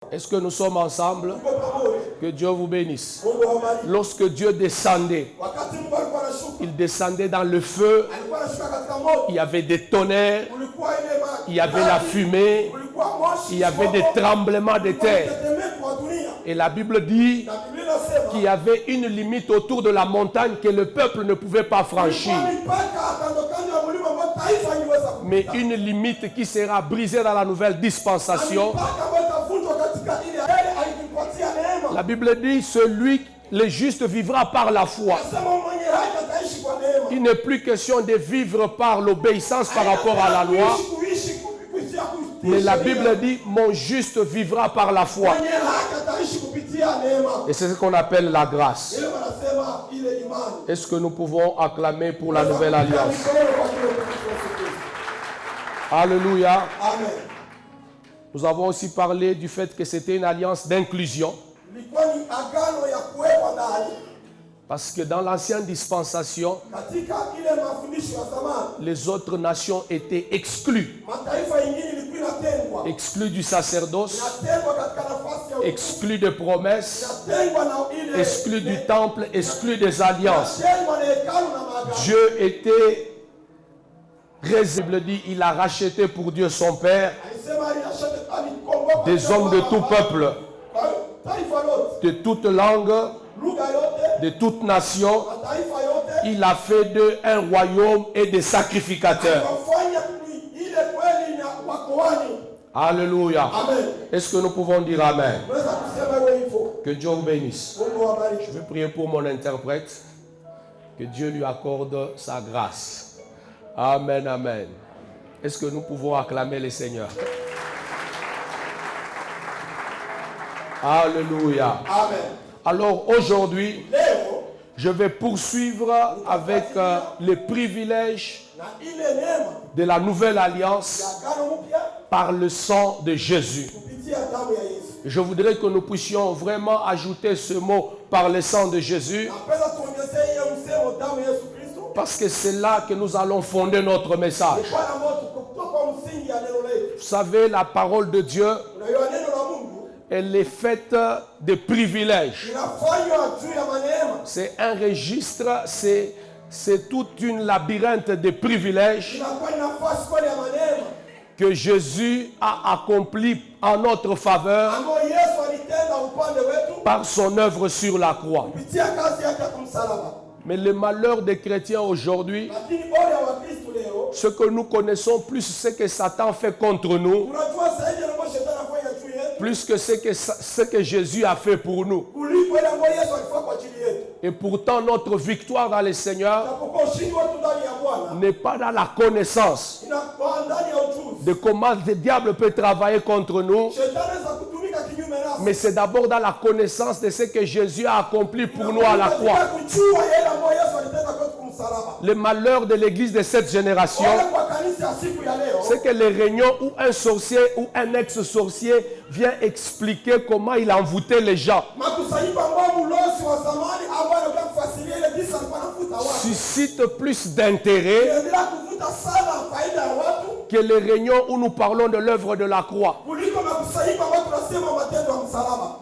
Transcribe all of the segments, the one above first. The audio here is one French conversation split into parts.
Est-ce que nous sommes ensemble? Que Dieu vous bénisse. Lorsque Dieu descendait, il descendait dans le feu, il y avait des tonnerres, il y avait la fumée, il y avait des tremblements de terre. Et la Bible dit qu'il y avait une limite autour de la montagne que le peuple ne pouvait pas franchir. Mais une limite qui sera brisée dans la nouvelle dispensation. La Bible dit, le juste vivra par la foi. Il n'est plus question de vivre par l'obéissance par rapport à la loi. Mais la Bible dit, mon juste vivra par la foi. Et c'est ce qu'on appelle la grâce. Est-ce que nous pouvons acclamer pour la nouvelle alliance? Alléluia. Nous avons aussi parlé du fait que c'était une alliance d'inclusion. Parce que dans l'ancienne dispensation, les autres nations étaient exclues. Exclues du sacerdoce, exclues des promesses, exclues du temple, exclues des alliances. Dieu était risible, dit, il a racheté pour Dieu son Père des hommes de tout peuple, de toute langue, de toute nation. Il a fait d'eux un royaume et des sacrificateurs. Alléluia. Est-ce que nous pouvons dire Amen? Que Dieu vous bénisse. Je vais prier pour mon interprète. Que Dieu lui accorde sa grâce. Amen, amen. Est-ce que nous pouvons acclamer le Seigneur? Alléluia. Amen. Alors aujourd'hui, je vais poursuivre avec les privilèges de la nouvelle alliance par le sang de Jésus. Je voudrais que nous puissions vraiment ajouter ce mot par le sang de Jésus, parce que c'est là que nous allons fonder notre message. Vous savez, la parole de Dieu, elle est faite de privilèges. C'est un registre, c'est toute une labyrinthe de privilèges que Jésus a accompli en notre faveur par son œuvre sur la croix. Mais le malheur des chrétiens aujourd'hui, ce que nous connaissons plus, c'est que Satan fait contre nous, plus que ce que Jésus a fait pour nous. Et pourtant, notre victoire dans le Seigneur n'est pas dans la connaissance de comment le diable peut travailler contre nous, mais c'est d'abord dans la connaissance de ce que Jésus a accompli pour nous à la croix. Le malheur de l'église de cette génération, c'est que les réunions où un sorcier ou un ex-sorcier vient expliquer comment il a envoûté les gens suscite plus d'intérêt que les réunions où nous parlons de l'œuvre de la croix.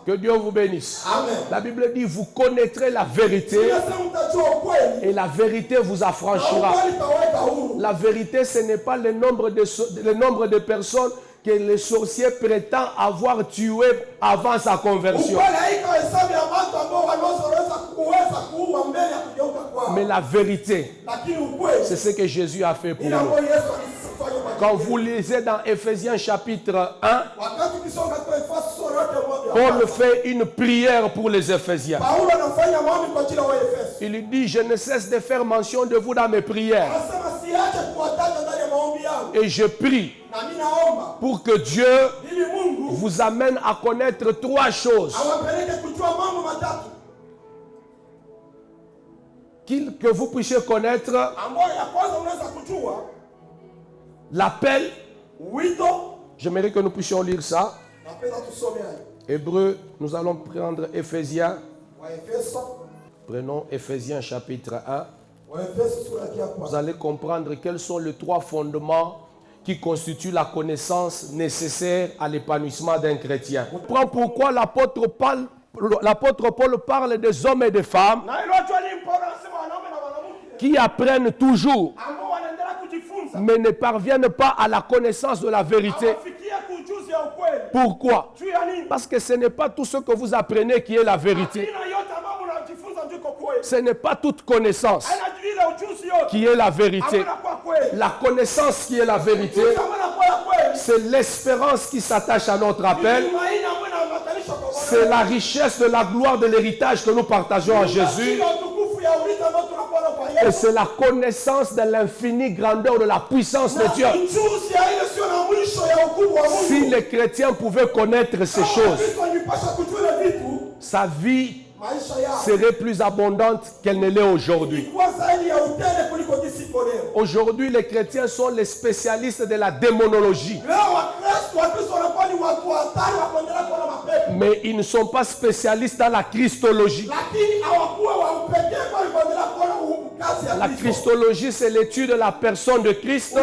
Que Dieu vous bénisse. Amen. La Bible dit, vous connaîtrez la vérité et la vérité vous affranchira. La vérité, ce n'est pas le nombre de personnes que le sorcier prétend avoir tué avant sa conversion. Mais la vérité, c'est ce que Jésus a fait pour nous. Quand vous lisez dans Éphésiens chapitre 1, Paul fait une prière pour les Éphésiens. Il dit, je ne cesse de faire mention de vous dans mes prières. Et je prie pour que Dieu vous amène à connaître trois choses. Que vous puissiez connaître l'appel. J'aimerais que nous puissions lire ça. Hébreu, nous allons prendre Éphésiens. Prenons Éphésiens chapitre 1. Vous allez comprendre quels sont les trois fondements qui constitue la connaissance nécessaire à l'épanouissement d'un chrétien. On comprend pourquoi l'apôtre Paul parle des hommes et des femmes qui apprennent toujours, mais ne parviennent pas à la connaissance de la vérité. Pourquoi? Parce que ce n'est pas tout ce que vous apprenez qui est la vérité. Ce n'est pas toute connaissance qui est la vérité. La connaissance qui est la vérité, c'est l'espérance qui s'attache à notre appel. C'est la richesse de la gloire de l'héritage que nous partageons en Jésus. Et c'est la connaissance de l'infinie grandeur de la puissance de Dieu. Si les chrétiens pouvaient connaître ces choses, sa vie serait plus abondante qu'elle ne l'est aujourd'hui. Aujourd'hui, les chrétiens sont les spécialistes de la démonologie. Mais ils ne sont pas spécialistes dans la christologie. La christologie, c'est l'étude de la personne de Christ,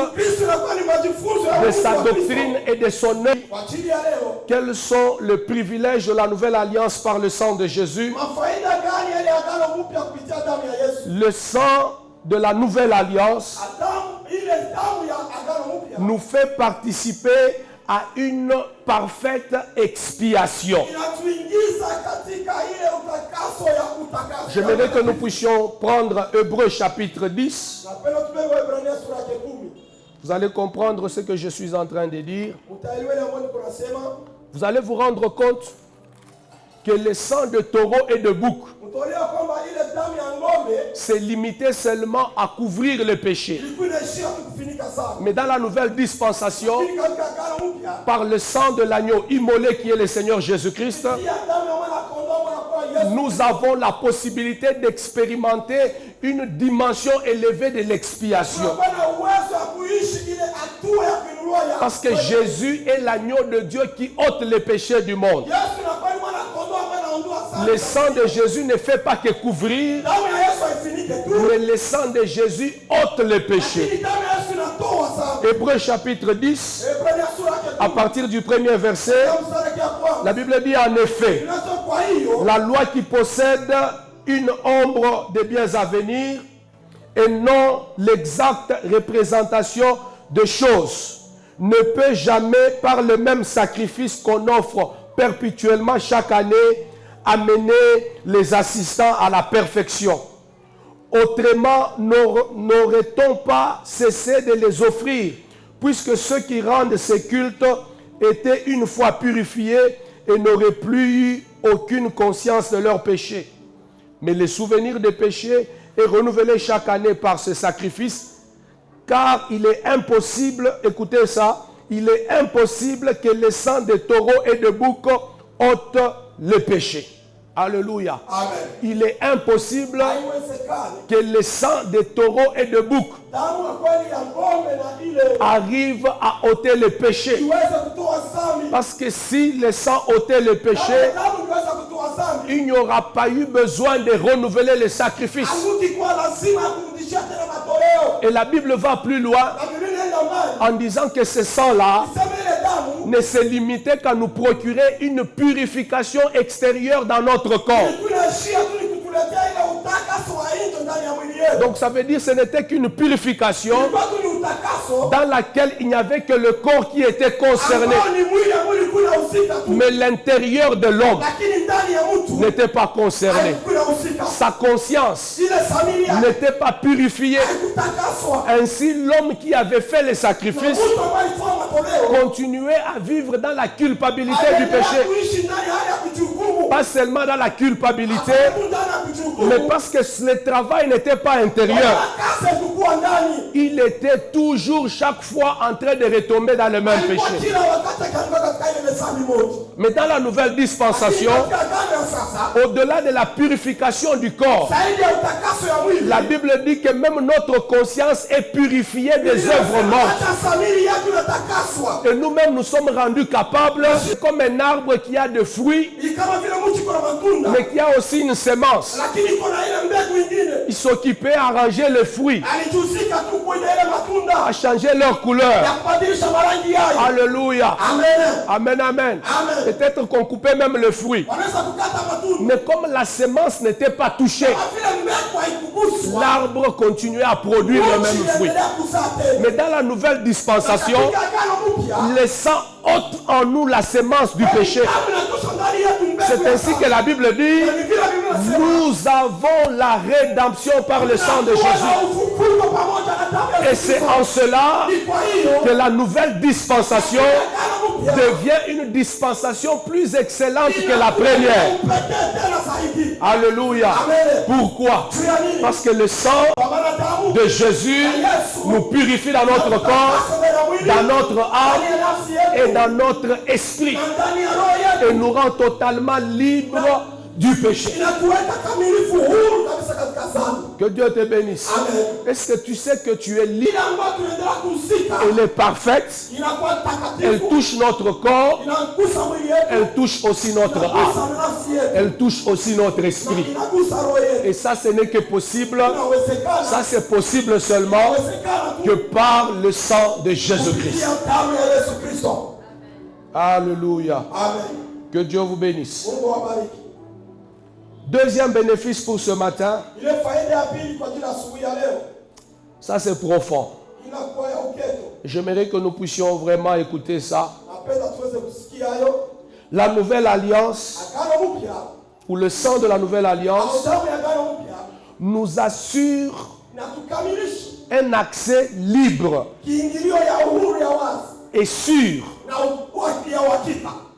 de sa doctrine et de son œuvre. Quels sont les privilèges de la nouvelle alliance par le sang de Jésus? Le sang de la nouvelle alliance nous fait participer à une parfaite expiation. J'aimerais que nous puissions prendre Hébreux chapitre 10. Vous allez comprendre ce que je suis en train de dire. Vous allez vous rendre compte que le sang de taureau et de bouc c'est limité seulement à couvrir le péché. Mais dans la nouvelle dispensation, par le sang de l'agneau immolé qui est le Seigneur Jésus-Christ, nous avons la possibilité d'expérimenter une dimension élevée de l'expiation. Parce que Jésus est l'agneau de Dieu qui ôte les péchés du monde. Le sang de Jésus ne fait pas que couvrir, mais le sang de Jésus ôte les péchés. Hébreux chapitre 10, à partir du premier verset, la Bible dit en effet, la loi qui possède une ombre des biens à venir et non l'exacte représentation de choses ne peut jamais, par le même sacrifice qu'on offre perpétuellement chaque année, amener les assistants à la perfection. Autrement, n'aurait-on pas cessé de les offrir, puisque ceux qui rendent ces cultes étaient une fois purifiés et n'auraient plus eu aucune conscience de leurs péchés. Mais le souvenir des péchés est renouvelé chaque année par ce sacrifice, car il est impossible, écoutez ça, il est impossible que le sang de taureaux et de boucs ôte le péché. Alléluia. Amen. Il est impossible que le sang de taureaux et de boucs arrive à ôter le péché. Parce que si le sang ôtait le péché, il n'y aura pas eu besoin de renouveler les sacrifices. Et la Bible va plus loin en disant que ce sang-là ne se limitait qu'à nous procurer une purification extérieure dans notre corps. Donc ça veut dire que ce n'était qu'une purification dans laquelle il n'y avait que le corps qui était concerné. Mais l'intérieur de l'homme n'était pas concerné. Sa conscience n'était pas purifiée. Ainsi, l'homme qui avait fait les sacrifices continuait à vivre dans la culpabilité du péché. Pas seulement dans la culpabilité, mais parce que le travail n'était pas intérieur. Il était toujours, chaque fois, en train de retomber dans le même péché. Mais dans la nouvelle dispensation, au-delà de la purification du corps, la Bible dit que même notre conscience est purifiée des œuvres mortes. Et nous-mêmes, nous sommes rendus capables, comme un arbre qui a des fruits, mais qui a aussi une semence. Ils s'occupaient à arranger les fruits, à changer leur couleur. Alléluia. Amen, amen. Peut-être qu'on coupait même le fruit. Mais comme la semence n'était pas touchée, l'arbre continuait à produire le même fruit. Mais dans la nouvelle dispensation, laissant ôte en nous la semence du péché. C'est ainsi que la Bible dit, nous avons la rédemption par le sang de Jésus. Et c'est en cela que la nouvelle dispensation devient une dispensation plus excellente que la première. Alléluia. Pourquoi? Parce que le sang de Jésus nous purifie dans notre corps, dans notre âme et dans notre esprit. Et nous rend totalement libres du péché. Que Dieu te bénisse. Est-ce que tu sais que tu es libre? Elle est parfaite. Elle touche notre corps. Elle touche aussi notre âme. Elle touche aussi notre esprit. Et ça, ce n'est que possible. Ça, c'est possible seulement que par le sang de Jésus-Christ. Alléluia. Que Dieu vous bénisse. Deuxième bénéfice pour ce matin. Ça, c'est profond. J'aimerais que nous puissions vraiment écouter ça. La nouvelle alliance, ou le sang de la nouvelle alliance, nous assure un accès libre et sûr.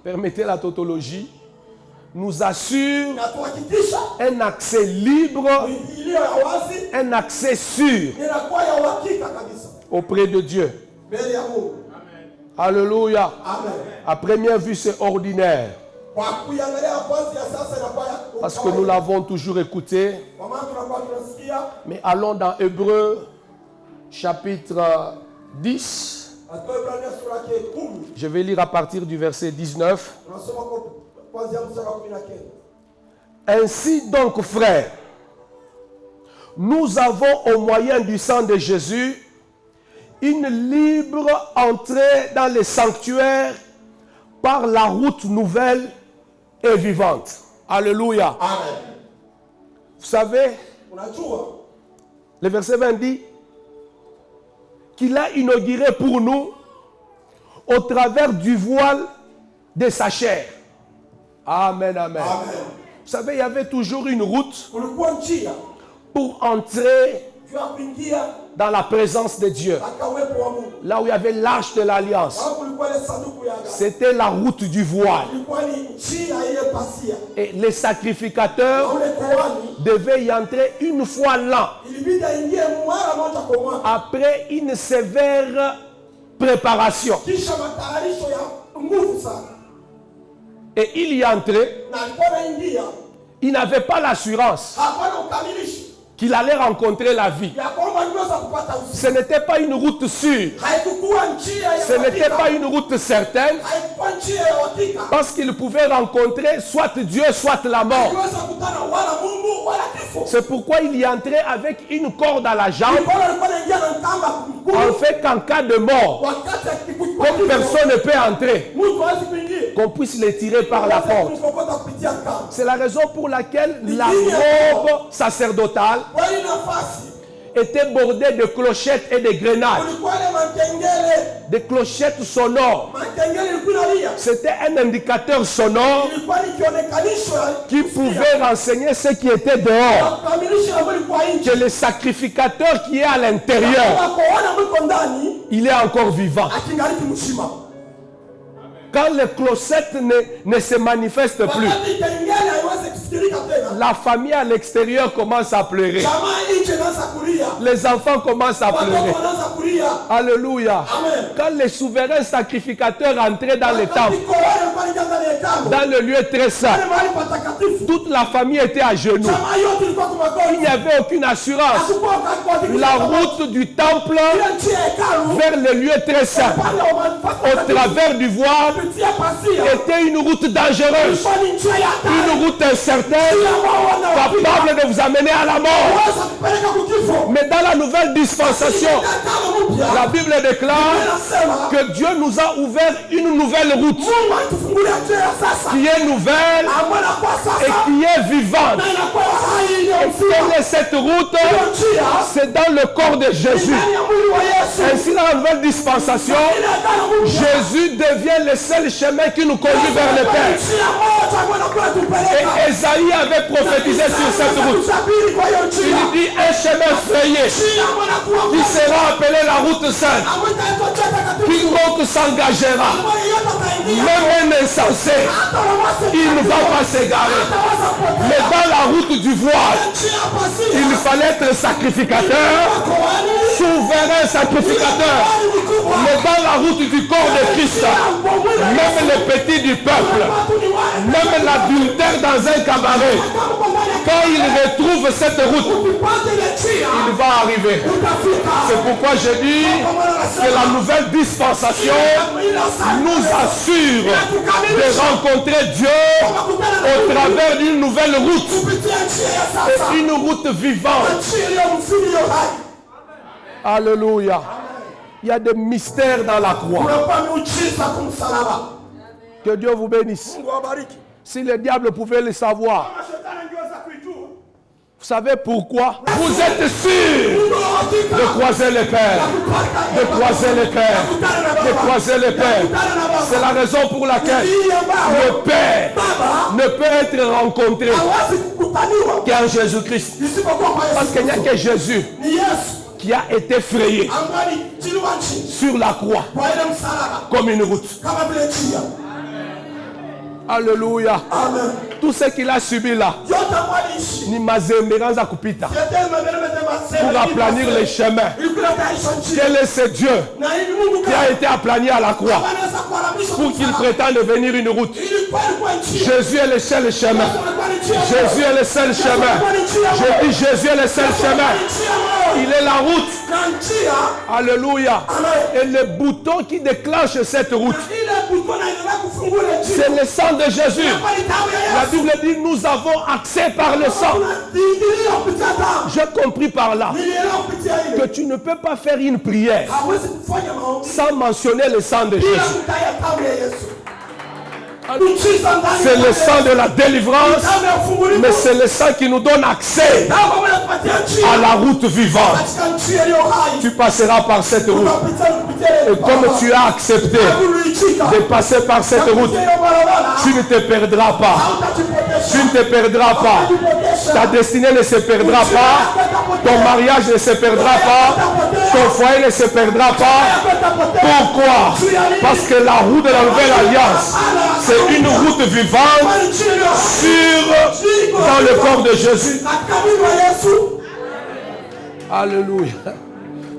Permettez la tautologie. Nous assure un accès libre, un accès sûr auprès de Dieu. Alléluia. À première vue, c'est ordinaire. Parce que nous l'avons toujours écouté. Mais allons dans Hébreux chapitre 10. Je vais lire à partir du verset 19. Ainsi donc, frères, nous avons au moyen du sang de Jésus une libre entrée dans les sanctuaires par la route nouvelle et vivante. Alléluia. Amen. Vous savez, le verset 20 dit qu'il a inauguré pour nous au travers du voile de sa chair. Amen, amen. Amen. Vous savez, il y avait toujours une route pour entrer dans la présence de Dieu. Là où il y avait l'arche de l'alliance. C'était la route du voile. Et les sacrificateurs devaient y entrer une fois l'an. Après une sévère préparation. Et il y entrait. Il n'avait pas l'assurance qu'il allait rencontrer la vie. Ce n'était pas une route sûre. Ce n'était pas une route certaine. Parce qu'il pouvait rencontrer soit Dieu, soit la mort. C'est pourquoi il y entrait avec une corde à la jambe. En fait qu'en cas de mort, comme personne ne peut entrer, qu'on puisse les tirer par la porte. C'est la raison pour laquelle la robe sacerdotale était bordée de clochettes et de grenades. Des clochettes sonores. C'était un indicateur sonore qui pouvait renseigner ce qui était dehors. Que le sacrificateur qui est à l'intérieur, il est encore vivant. Quand les clochettes ne se manifestent plus, la famille à l'extérieur commence à pleurer. Les enfants commencent à pleurer. Alléluia. Quand les souverains sacrificateurs entraient dans les temples, dans le lieu très saint, toute la famille était à genoux. Il n'y avait aucune assurance. La route du temple vers le lieu très saint, au travers du voile, était une route dangereuse, une route incertaine, capable de vous amener à la mort. Mais dans la nouvelle dispensation, la Bible déclare que Dieu nous a ouvert une nouvelle route qui est nouvelle et qui est vivante. Et quelle est cette route? C'est dans le corps de Jésus. Ainsi, dans la nouvelle dispensation, Jésus devient le seul chemin qui nous conduit vers le Père. Et Ésaïe avait prophétisé sur cette route. Il dit un chemin frayé qui sera appelé la route sainte. Quiconque s'engagera, même un insensé, il ne va pas s'égarer. Mais dans la route du voile, il fallait être sacrificateur, souverain sacrificateur. Mais dans la route du corps de Christ, même les petits du peuple, même l'adultère dans un cabaret, quand il retrouve cette route, il va arriver. C'est pourquoi je dis que la nouvelle dispensation nous assure de rencontrer Dieu au travers d'une nouvelle route, et une route vivante. Alléluia. Il y a des mystères dans la croix. Que Dieu vous bénisse. Si le diable pouvait le savoir, vous savez pourquoi? Vous êtes sûr de croiser les pères, de croiser les pères, de croiser les pères. C'est la raison pour laquelle le Père ne peut être rencontré qu'en Jésus-Christ. Parce qu'il n'y a que Jésus qui a été frayé sur la croix comme une route. Alléluia. Amen. Tout ce qu'il a subi là, ni mazemberanza kupita, pour aplanir les chemins. Quel est ce Dieu qui a été aplani à la croix pour qu'il prétende devenir une route? Jésus est le seul chemin. Jésus est le seul chemin. Je dis Jésus est le seul chemin. Il est la route. Alléluia. Et le bouton qui déclenche cette route, c'est le sang de Jésus. La Bible dit nous avons accès par le sang. J'ai compris par là que tu ne peux pas faire une prière sans mentionner le sang de Jésus. C'est le sang de la délivrance, mais c'est le sang qui nous donne accès à la route vivante. Tu passeras par cette route. Et comme tu as accepté de passer par cette route, tu ne te perdras pas. Tu ne te perdras pas. Ta destinée ne se perdra pas. Ton mariage ne se perdra pas. Ton foyer ne se perdra pas. Pourquoi? Parce que la route de la nouvelle alliance, c'est une route vivante dans le corps de Jésus. Alléluia.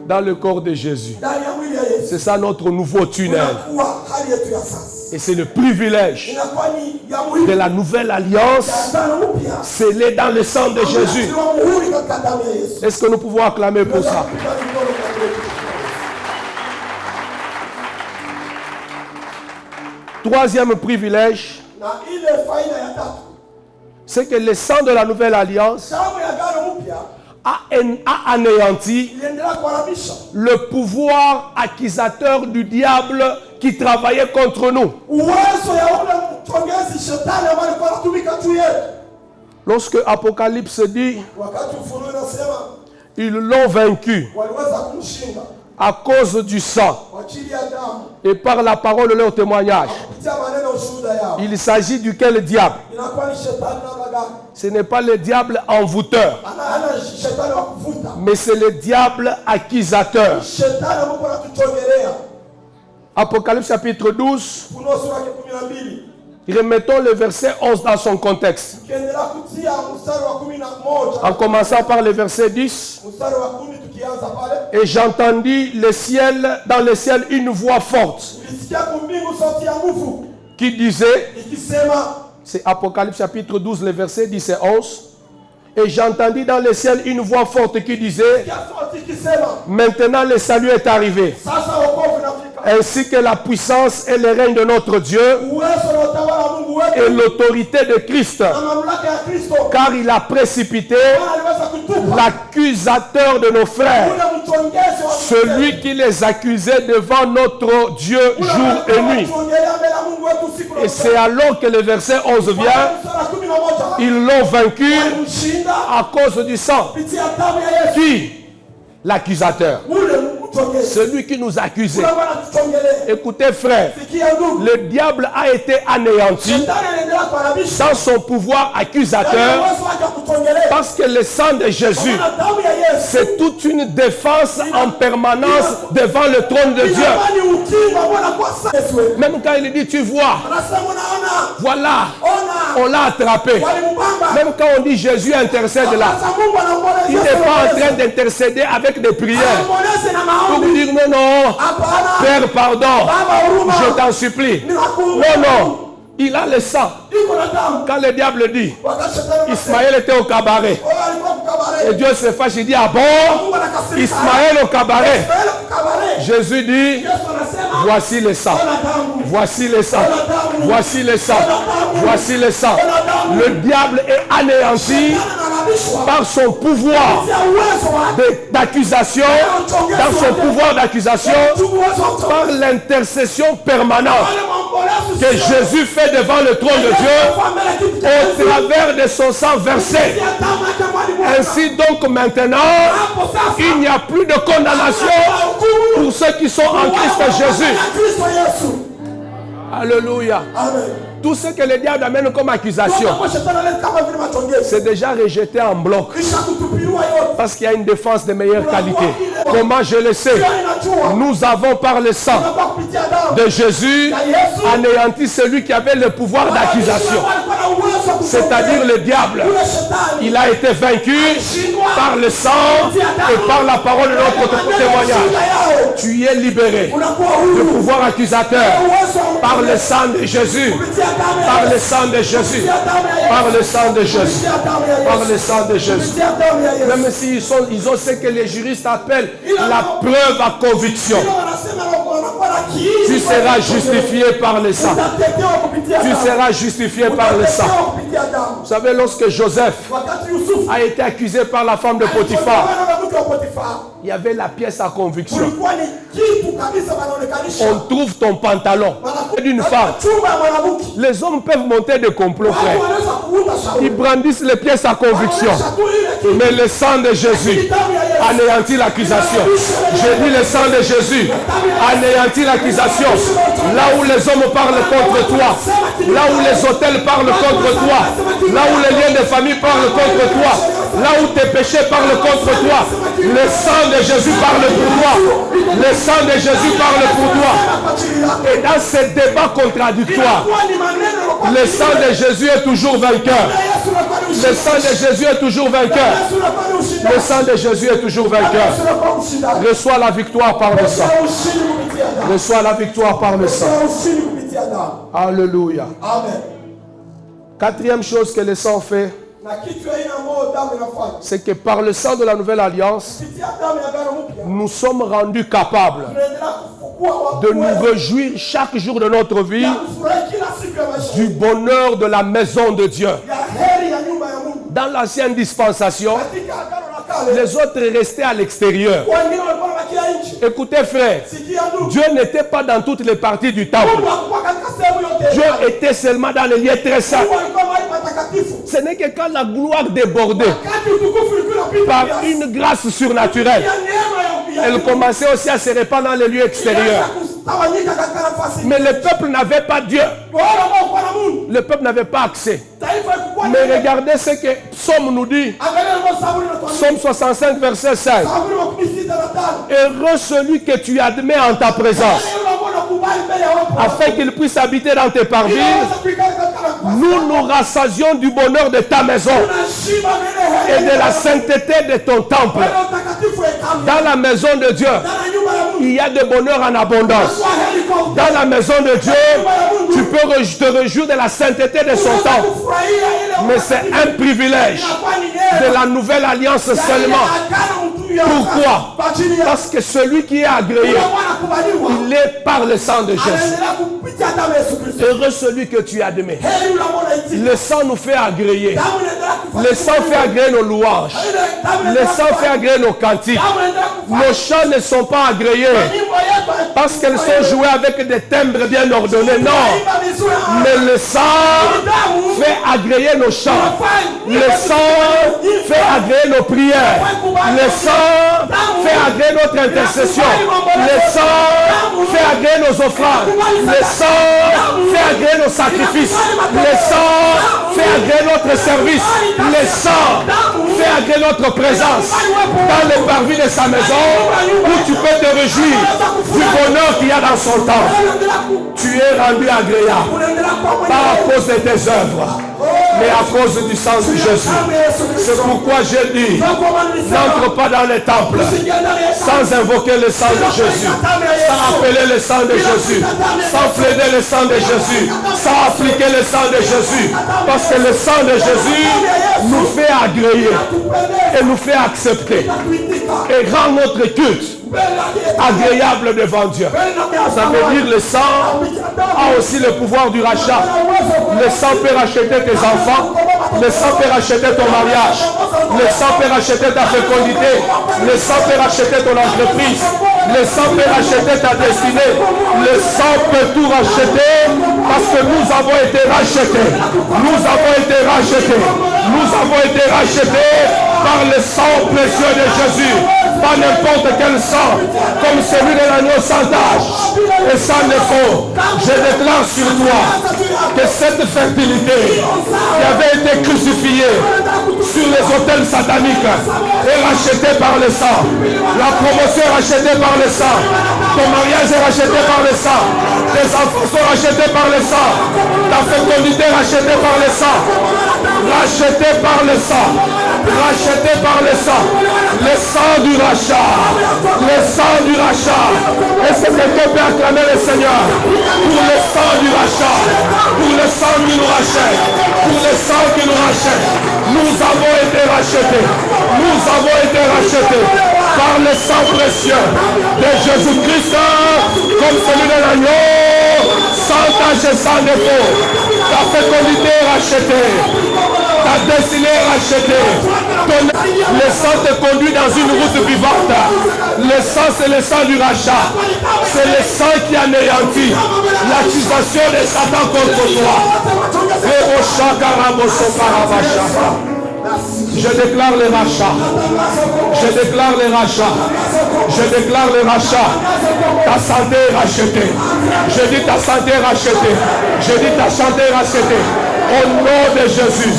Dans le corps de Jésus. C'est ça notre nouveau tunnel. Et c'est le privilège de la nouvelle alliance scellée dans le sang de Jésus. Est-ce que nous pouvons acclamer pour ça? Troisième privilège, c'est que le sang de la nouvelle alliance a anéanti le pouvoir accusateur du diable qui travaillait contre nous. Lorsque Apocalypse dit ils l'ont vaincu à cause du sang et par la parole de leur témoignage. Il s'agit duquel diable? Ce n'est pas le diable envoûteur, mais c'est le diable accusateur. Apocalypse chapitre 12. Remettons le verset 11 dans son contexte. En commençant par le verset 10. Et j'entendis dans le ciel une voix forte qui disait, c'est Apocalypse chapitre 12, les versets 10 et 11. Et j'entendis dans le ciel une voix forte qui disait, maintenant le salut est arrivé, ainsi que la puissance et le règne de notre Dieu et l'autorité de Christ, car il a précipité l'accusateur de nos frères, celui qui les accusait devant notre Dieu jour et nuit. Et c'est alors que le verset 11 vient, ils l'ont vaincu à cause du sang. Qui? L'accusateur. Celui qui nous accusait. Écoutez frère, le diable a été anéanti dans son pouvoir accusateur parce que le sang de Jésus, c'est toute une défense en permanence devant le trône de Dieu. Même quand il dit tu vois, voilà, on l'a attrapé. Même quand on dit Jésus intercède là, il n'est pas en train d'intercéder avec des prières pour dire non, non, Père pardon, je t'en supplie. Non, non, il a le sang. Quand le diable dit, Ismaël était au cabaret. Et Dieu se fâche, il dit, ah bon, Ismaël au cabaret. Jésus dit, voici le sang. Voici le sang. Voici le sang. Voici le sang. Le diable est anéanti par son pouvoir d'accusation, dans son pouvoir d'accusation, par l'intercession permanente que Jésus fait devant le trône de Dieu au travers de son sang versé. Ainsi donc maintenant, il n'y a plus de condamnation pour ceux qui sont en Christ Jésus. Alléluia. Tout ce que le diable amène comme accusation, c'est déjà rejeté en bloc. Parce qu'il y a une défense de meilleure qualité. Comment je le sais? Nous avons par le sang de Jésus anéanti celui qui avait le pouvoir d'accusation. C'est-à-dire le diable. Il a été vaincu par le sang et par la parole de notre témoignage. Tu es libéré du pouvoir accusateur par le sang de Jésus. Par le sang de Jésus. Par le sang de Jésus. Par le sang de Jésus. Même s'ils ont ce que les juristes appellent la preuve à conviction. Tu seras justifié par le sang. Tu seras justifié par le sang. Vous savez, lorsque Joseph a été accusé par la femme de Potiphar, il y avait la pièce à conviction. On trouve ton pantalon d'une femme. Les hommes peuvent monter des complots, frère. Ils brandissent les pièces à conviction. Mais le sang de Jésus anéantit l'accusation. J'ai dit le sang de Jésus anéantit l'accusation. Là où les hommes parlent contre toi, là où les hôtels parlent contre toi, là où les liens de famille parlent contre toi, là où tes péchés parlent contre toi, le sang de Jésus parle pour toi. Le sang de Jésus parle pour toi. Et dans ces débats contradictoires, le sang de Jésus est toujours vainqueur. Le sang de Jésus est toujours vainqueur. Le sang de Jésus est toujours vainqueur. Reçois la victoire par le sang. Reçois la victoire par le sang. Alléluia. Quatrième chose que le sang fait, c'est que par le sang de la nouvelle alliance, nous sommes rendus capables de nous réjouir chaque jour de notre vie du bonheur de la maison de Dieu. Dans l'ancienne dispensation, les autres restaient à l'extérieur. Écoutez frère, Dieu n'était pas dans toutes les parties du temple. Dieu était seulement dans les lieux très saints. Ce n'est que quand la gloire débordait par une grâce surnaturelle, elle commençait aussi à se répandre dans les lieux extérieurs. Mais le peuple n'avait pas Dieu. Le peuple n'avait pas accès. Mais regardez ce que Psaume nous dit. Psaume 65, verset 5. Heureux celui que tu admets en ta présence, afin qu'il puisse habiter dans tes parvis. Nous nous rassasions du bonheur de ta maison. et de la sainteté de ton temple. Dans la maison de Dieu, il y a de bonheur en abondance. Dans la maison de Dieu, tu peux te réjouir de la sainteté de son temple. Mais c'est un privilège de la nouvelle alliance seulement. Pourquoi? Parce que celui qui est agréé, il est par le sang de Jésus. Heureux celui que tu admets. Le sang nous fait agréer. Le sang fait agréer nos louanges. Le sang fait agréer nos cantiques. Nos chants ne sont pas agréés parce qu'elles sont jouées avec des timbres bien ordonnés. Non. Mais le sang fait agréer nos chants. Le sang fait agréer nos prières. Le sang fait agréer notre intercession. Le sang fait agréer nos offrandes. Le sang fait agréer nos sacrifices. Le sang fait agréer notre service. Le sang fait agréer notre présence dans les parvis de sa maison où tu peux te réjouir du bonheur qu'il y a dans son temps. Tu es rendu agréable pas à cause de tes œuvres, mais à cause du sang de Jésus. C'est pourquoi je dis, n'entre pas dans les temples sans invoquer le sang de Jésus, sans appeler le sang de Jésus, sans plaider le sang de Jésus, sans appliquer le sang de Jésus. Parce que le sang de Jésus nous fait agréer et nous fait accepter et rend notre culte agréable devant Dieu. Ça veut dire le sang a aussi le pouvoir du rachat. Le sang peut racheter tes enfants. Le sang peut racheter ton mariage. Le sang peut racheter ta fécondité. Le sang peut racheter ton entreprise. Le sang peut racheter ta destinée. Le sang peut tout racheter parce que nous avons été rachetés. Nous avons été rachetés. Nous avons été rachetés par le sang précieux de Jésus. Pas n'importe quel sang, comme celui de l'agneau sans tache et sans défaut. Je déclare sur toi que cette fertilité qui avait été crucifiée sur les autels sataniques est rachetée par le sang. La promotion est rachetée par le sang. Ton mariage est racheté par le sang. Tes enfants sont rachetés par le sang. Ta fécondité est rachetée par le sang. Rachetée par le sang. Racheté par le sang. Le sang du rachat. Le sang du rachat. Est-ce que quelqu'un peut acclamer le Seigneur pour le sang du rachat? Pour le sang qui nous rachète. Pour le sang qui nous rachète. Nous avons été rachetés. Nous avons été rachetés par le sang précieux de Jésus-Christ, comme celui de l'agneau, sans tache et sans défaut. Ta fécondité est rachetée. Ta destinée est rachetée. Le sang te conduit dans une route vivante. Le sang, c'est le sang du rachat. C'est le sang qui anéantit l'accusation de Satan contre toi. Je déclare les rachats. Je déclare les rachats. Je déclare les rachats. Ta santé est rachetée. Je dis ta santé est rachetée. Je dis ta santé est rachetée. Au nom de Jésus.